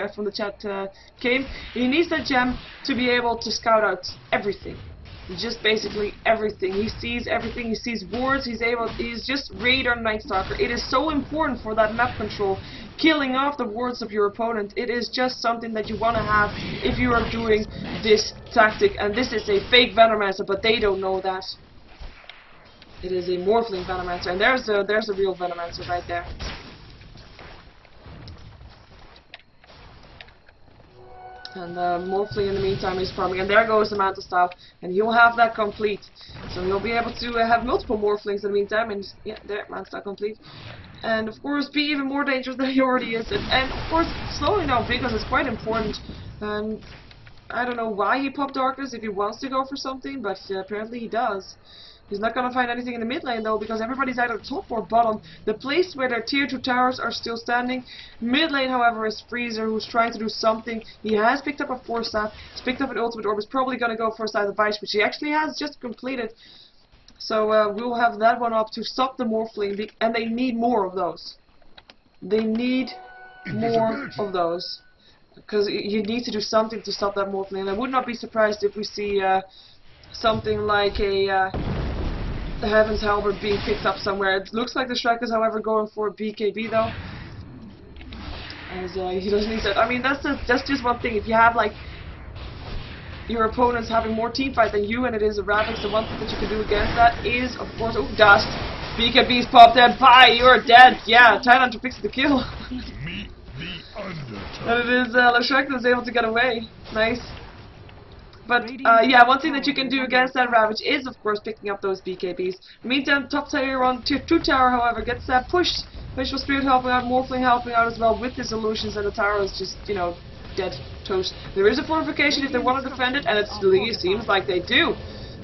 came, he needs that gem to be able to scout out everything. just basically everything. He sees everything. He sees wards. He's just Raider Night Stalker. It is so important for that map control. Killing off the wards of your opponent. It is just something that you want to have if you are doing this tactic. And this is a fake Venomancer, but they don't know that. It is a Morphling Venomancer, and there's a real Venomancer right there. And Morphling in the meantime is farming, and there goes the Mantle Staff, and he'll have that complete. So he'll be able to have multiple Morphlings in the meantime, and yeah, there, Mantle Staff complete. And of course be even more dangerous than he already is, and of course slowing down Vigos is quite important. I don't know why he popped Darkness if he wants to go for something, but apparently he does. He's not going to find anything in the mid lane though, because everybody's either top or bottom. The place where their tier 2 towers are still standing. Mid lane, however, is Freezer, who's trying to do something. He has picked up a 4-staff. He's picked up an ultimate orb. He's probably going to go for a Scythe of Ice, which he actually has just completed. So we'll have that one up to stop the Morphling, and they need more of those. They need more of those. Because you need to do something to stop that Morphling. And I would not be surprised if we see something like a the Heaven's Halberd being picked up somewhere. It looks like the Shrek is, however, going for a BKB though. As he doesn't need that. I mean, that's just one thing. If you have like your opponent's having more teamfight than you, and it is a Ravix, the one thing that you can do against that is, of course, oh, Dust. BKB's popped dead. Bye, you're dead. Yeah, Tidehunter picks the kill. And it is Leshek that was able to get away. Nice. But, yeah, one thing that you can do against that Ravage is, of course, picking up those BKBs. Meantime, top tier on tier 2 tower, however, gets pushed. Visual Spirit helping out, Morphling helping out as well with his illusions, and the tower is just, you know, dead toast. There is a fortification if they want to defend it, and it seems like they do.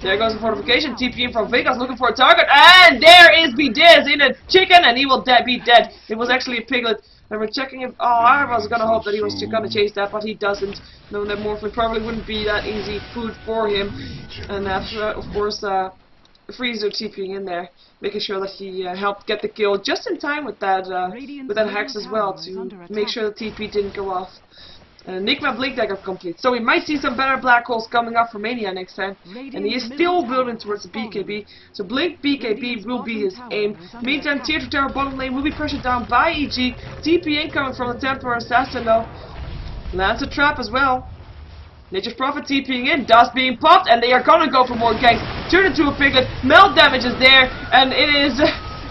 There goes the fortification, TPing from Vegas looking for a target, and there is Bdiz in a chicken, and he will be dead. It was actually a piglet. And we're checking if, I was gonna hope that he was gonna chase that, but he doesn't. Knowing that Morphling probably wouldn't be that easy food for him. And after, of course, Freezer TPing in there, making sure that he helped get the kill just in time with that Hex as well, to make sure the TP didn't go off. Enigma Blink Dagger complete. So we might see some better black holes coming up for Mania next time. And he is still building towards the BKB. So Blink BKB will be his aim. Meantime, tier 2 tower bottom lane will be pressured down by EG. TP incoming from the Templar Assassin though. Lands a trap as well. Nature's Prophet TPing in, Dust being popped, and they are gonna go for more ganks. Turn into a piglet, melt damage is there, and it is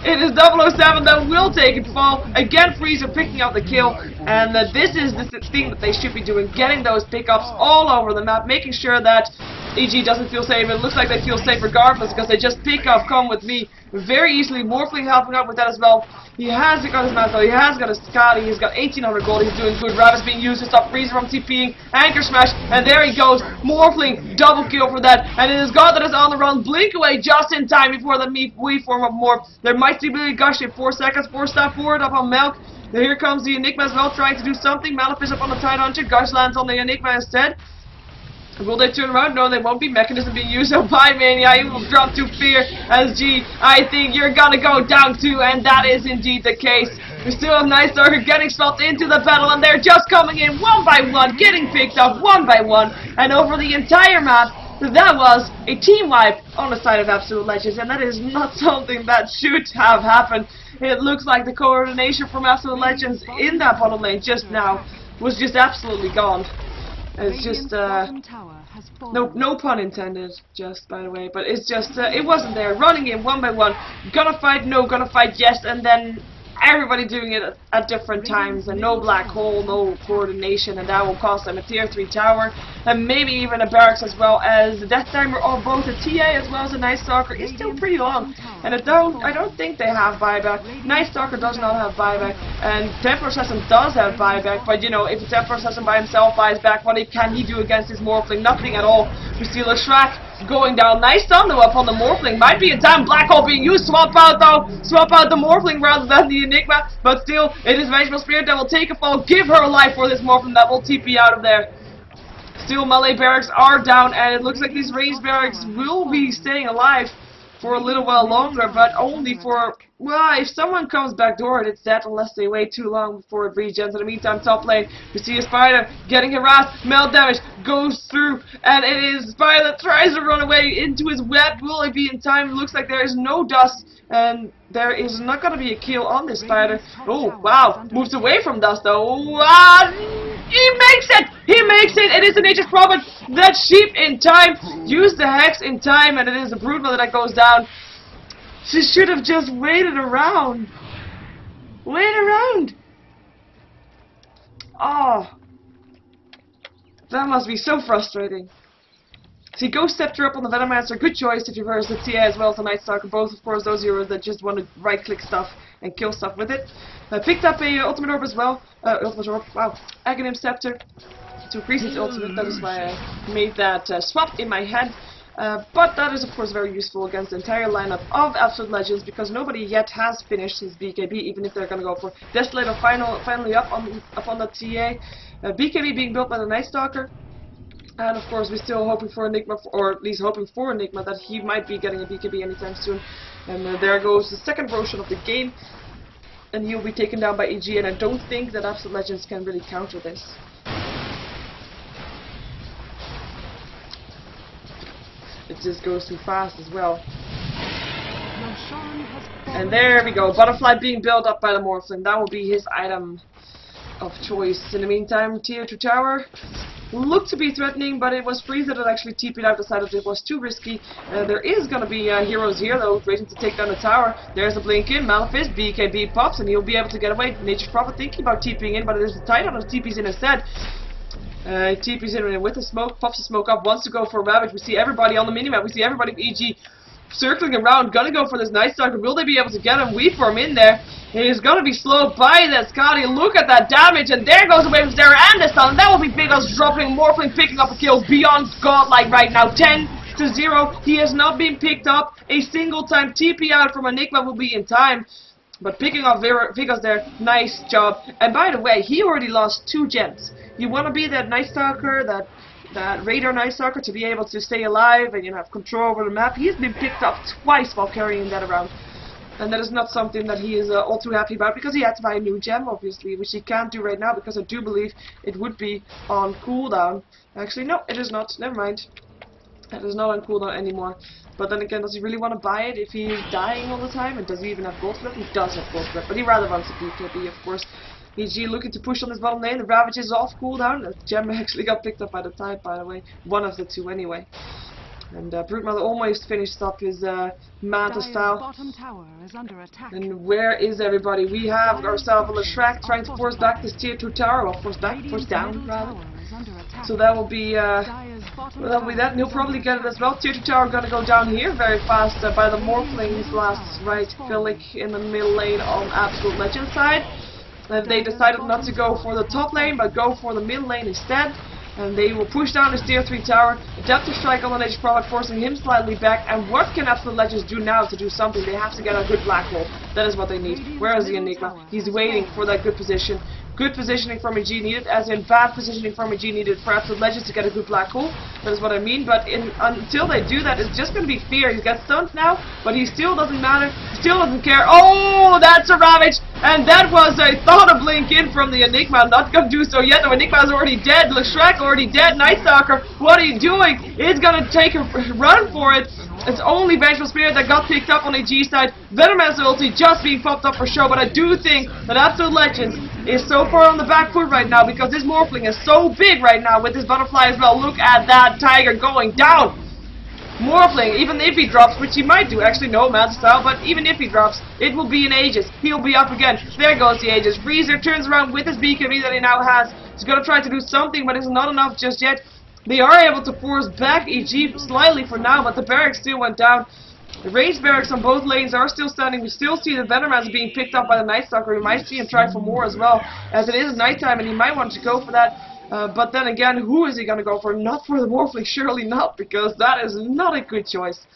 007 that will take it fall. Again, Freezer picking up the kill, and this is the thing that they should be doing, getting those pickups all over the map, making sure that EG doesn't feel safe. It looks like they feel safe regardless, because they just pick up Come With Me very easily. Morphling helping out with that as well. He has got his mantle, he has got his Scotty, he's got 1800 gold, he's doing good. Ravis being used to stop Freezer from TPing, Anchor Smash, and there he goes. Morphling, double kill for that, and it is God that is on the run. Blink away just in time before the Wii form of Morph. There might still be a gush in 4 seconds, 4-staff forward up on Milk. Here comes the Enigma as well, trying to do something. Malefice up on the Tidehunter, Gush lands on the Enigma instead. Will they turn around? No, they won't be. Mechanism being used. So bye, Mania. He will drop to fear as G. I think you're gonna go down too, and that is indeed the case. We still have Night Stalker getting swapped into the battle, and they're just coming in one by one, getting picked up one by one, and over the entire map. That was a team wipe on the side of Absolute Legends, and that is not something that should have happened. It looks like the coordination from Absolute Legends in that bottom lane just now was just absolutely gone. It's just, no pun intended, just, by the way, but it's just, it wasn't there. Running in one by one, gonna fight, no, gonna fight, yes, and then everybody doing it at different times, and no black hole, no coordination, and that will cost them a tier 3 tower, and maybe even a barracks as well, as the death timer of both a TA as well as a Night Stalker is still pretty long, and I don't think they have buyback. Night Stalker does not have buyback, and Templar Assassin does have buyback, but you know, if the Templar Assassin by himself buys back, what can he do against his Morphling? Nothing at all. We see Leshrac going down. Nice stun though up on the Morphling. Might be a time black hole being used. Swap out though. Swap out the Morphling rather than the Enigma. But still, it is Vengeful Spirit that will take a fall. Give her a life for this Morphling that will TP out of there. Still, melee barracks are down, and it looks like these ranged barracks will be staying alive for a little while longer, but only for Well, if someone comes back door, it's dead unless they wait too long before it regens. In the meantime, top lane, we see a spider getting harassed, melt damage, goes through, and it is spider that tries to run away into his web. Will it be in time? Looks like there is no dust, and there is not going to be a kill on this spider. Oh, wow, moves away from dust though. Wow, he makes it! He makes it! It is the nature's prophet. That sheep in time, use the hex in time, and it is the broodmother that goes down. She should have just waited around. Wait around. Oh. That must be so frustrating. See, Ghost stepped her up on the Venomancer. Good choice if you verse the TA as well as the Night Stalker. Both, of course, those heroes that just want to right-click stuff and kill stuff with it. Picked up a Ultimate Orb as well. Ultimate Orb, wow. Aghanim Scepter to increase its ultimate. That is why I made that swap in my head. But that is of course very useful against the entire lineup of Absolute Legends because nobody yet has finished his BKB, even if they're going to go for Desolator finally up on the TA. BKB being built by the Night Stalker. And of course we're still hoping for Enigma, or at least hoping for Enigma that he might be getting a BKB anytime soon. And there goes the second version of the game. And he'll be taken down by EG, and I don't think that Absolute Legends can really counter this. It just goes too fast as well. And there we go. Butterfly being built up by the Morphling. That will be his item of choice. In the meantime, tier 2 tower looked to be threatening, but it was Frieza that actually TP'd out, decided it was too risky. There is going to be heroes here, though, waiting to take down the tower. There's a blink in. Malefice, BKB pops, and he'll be able to get away. Nature's Prophet thinking about TPing in, but it is the Titan that TP's in instead. TP's in with the smoke, pops the smoke up, wants to go for a Ravage. We see everybody on the minimap, we see everybody of EG circling around, gonna go for this Night Stalker. Will they be able to get him? Weep for him in there. He's gonna be slowed by that Scotty. Look at that damage, and there goes away from Sarah and the stun. That will be Bigos dropping, Morphling picking up a kill beyond godlike right now. 10-0. He has not been picked up a single time. TP out from Enigma will be in time. But picking off Vigos there, nice job. And by the way, he already lost 2 gems. You want to be that Night Stalker, that Radar Night Stalker, to be able to stay alive and have control over the map. He's been picked up twice while carrying that around. And that is not something that he is all too happy about, because he had to buy a new gem, obviously, which he can't do right now, because I do believe it would be on cooldown. Actually, no, it is not. Never mind. It is not on cooldown anymore. But then again, does he really want to buy it if he is dying all the time? And does he even have gold for it? He does have gold for it, but he rather wants a BKB, of course. EG looking to push on his bottom lane. The Ravage is off cooldown. The gem actually got picked up by the Tide, by the way. One of the 2 anyway. And Broodmother almost finished up his Manta style. And where is everybody? We have ourselves a Leshrac trying to force back this tier 2 tower. Well, force down, rather. So that will be that. And he'll probably get it as well. Tier 2 tower gonna go down here very fast by the Morphlings last right click in the middle lane on Absolute Legends side. And they decided not to go for the top lane, but go for the middle lane instead. And they will push down his tier 3 tower. Adaptive strike on the Nature's Prophet, forcing him slightly back. And what can Absolute Legends do now to do something? They have to get a good black hole. That is what they need. Where is the Enigma? He's waiting for that good position. Good positioning from EG needed, as in bad positioning from EG needed for Absolute Legends to get a good black hole. That is what I mean. But until they do that, it's just going to be fear. He's got stunned now, but he still doesn't matter. Still doesn't care. Oh, that's a Ravage. And that was, I thought, a blink in from the Enigma. I'm not going to do so yet. The Enigma's already dead. Leshrac already dead. Night Stalker, what are you doing? It's going to take a run for it. It's only Vengeful Spirit that got picked up on the EG side. Venomancer ulti just being popped up for show, but I do think that Absolute Legends is so far on the back foot right now because this Morphling is so big right now with this Butterfly as well. Look at that Tiger going down. Morphling, even if he drops, which he might do, actually no, Mad Style, but even if he drops, it will be in Aegis. He'll be up again. There goes the Aegis. Freezer turns around with his BKB that he now has. He's going to try to do something, but it's not enough just yet. They are able to force back EG slightly for now, but the barracks still went down. The ranged barracks on both lanes are still standing. We still see the Venomancer being picked up by the Night Stalker. We might see him try for more as well, as it is nighttime and he might want to go for that. But then again, who is he going to go for? Not for the Morphling, surely not, because that is not a good choice.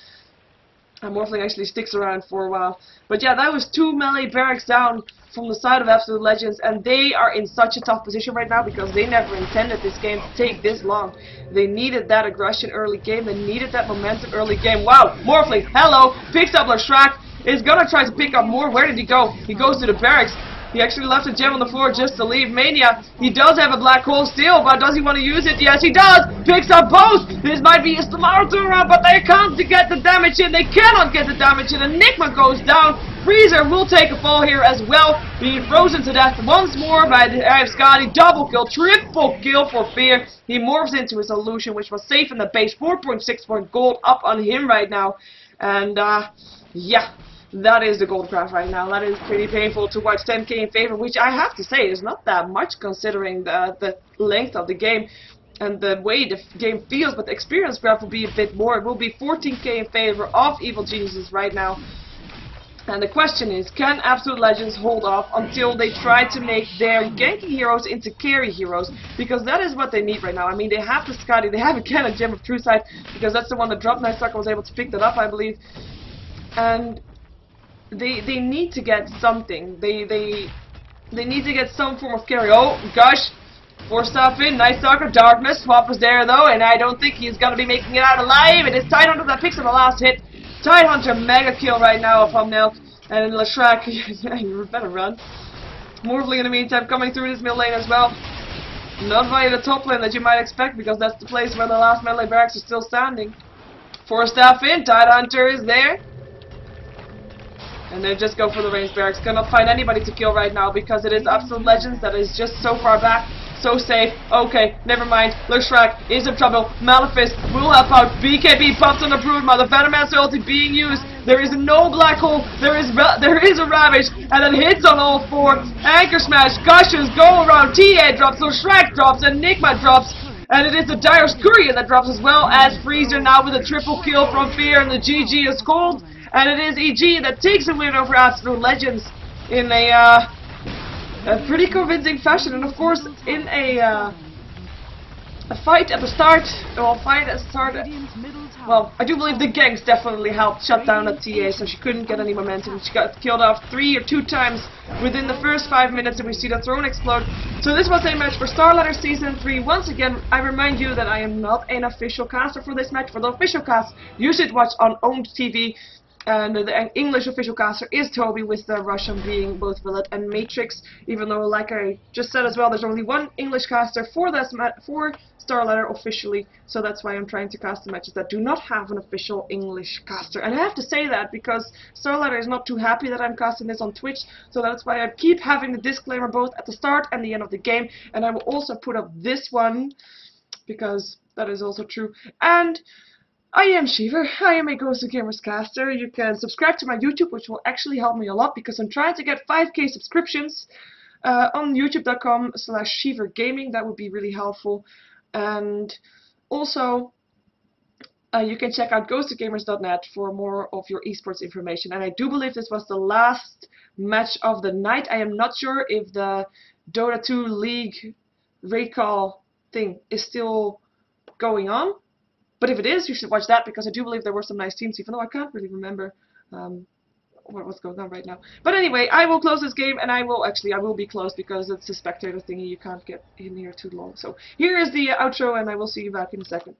And Morphling actually sticks around for a while. But yeah, that was 2 melee barracks down from the side of Absolute Legends, and they are in such a tough position right now because they never intended this game to take this long. They needed that aggression early game, they needed that momentum early game. Wow, Morphling, hello, picks up Leshrac, is gonna try to pick up more. Where did he go? He goes to the barracks. He actually left a gem on the floor just to leave Mania. He does have a black hole still, but does he want to use it? Yes, he does! Picks up both! This might be his tomorrow turnaround, but they can't get the damage in. They cannot get the damage in. Enigma goes down. Freezer will take a fall here as well, being frozen to death once more by Scotty. Double kill, triple kill for Fear. He morphs into his illusion, which was safe in the base. 4.6 point gold up on him right now. And, yeah. That is the gold craft right now. That is pretty painful to watch. 10k in favor, which I have to say is not that much considering the length of the game and the way the game feels, but the experience graph will be a bit more. It will be 14k in favor of Evil Geniuses right now. And the question is, can Absolute Legends hold off until they try to make their ganking heroes into carry heroes? Because that is what they need right now. I mean, they have the Scotty, they have again a Gem of True Sight, because that's the one that dropped. Nightsucker was able to pick that up, I believe. And they need to get something. They need to get some form of carry. Oh gosh, 4-staff in, Nightsucker, Darkness. Swap was there though, and I don't think he's gonna be making it out alive. It is Tidehunter that picks up the last hit. Tidehunter mega kill right now of Humnelk, and Leshrac, you better run. Morphling in the meantime coming through this mid lane as well. Not via the top lane that you might expect, because that's the place where the last melee barracks are still standing. 4-staff in, Tidehunter is there. And they just go for the ranged barracks. Cannot find anybody to kill right now because it is Absolute Legends that is just so far back, so safe. Okay, never mind. Leshrac is in trouble. Malefice will help out. BKB pops on the Broodmother. Venomancer ulti being used. There is no black hole. There is a Ravage, and it hits on all four. Anchor Smash, Gushes go around. TA drops. Leshrac drops. Enigma drops. And it is the Dire's Courier that drops as well as Freezer now with a triple kill from Fear, and the GG is cold. And it is EG that takes a win over Absolute Legends in a pretty convincing fashion. And of course, in a fight at the start, well, I do believe the ganks definitely helped shut down the TA, so she couldn't get any momentum. She got killed off 3 or 2 times within the first 5 minutes, and we see the throne explode. So this was a match for StarLadder Season 3. Once again, I remind you that I am not an official caster for this match. For the official cast, you should watch on Owned TV. And the English official caster is Toby, with the Russian being both Villet and Matrix, even though, like I just said as well, there's only one English caster for this for StarLadder officially, so that's why I'm trying to cast the matches that do not have an official English caster. And I have to say that because StarLadder is not too happy that I'm casting this on Twitch, so that's why I keep having the disclaimer both at the start and the end of the game, and I will also put up this one, because that is also true. And I am Sheever, I am a Ghost of Gamers caster. You can subscribe to my YouTube, which will actually help me a lot, because I'm trying to get 5k subscriptions on youtube.com/SheeverGaming. That would be really helpful. And also, you can check out ghostofgamers.net for more of your esports information. And I do believe this was the last match of the night. I am not sure if the Dota 2 League recall thing is still going on. But if it is, you should watch that, because I do believe there were some nice teams, even though I can't really remember what's going on right now. But anyway, I will close this game, and I will be closed because it's a spectator thingy. You can't get in here too long. So here is the outro, and I will see you back in a second.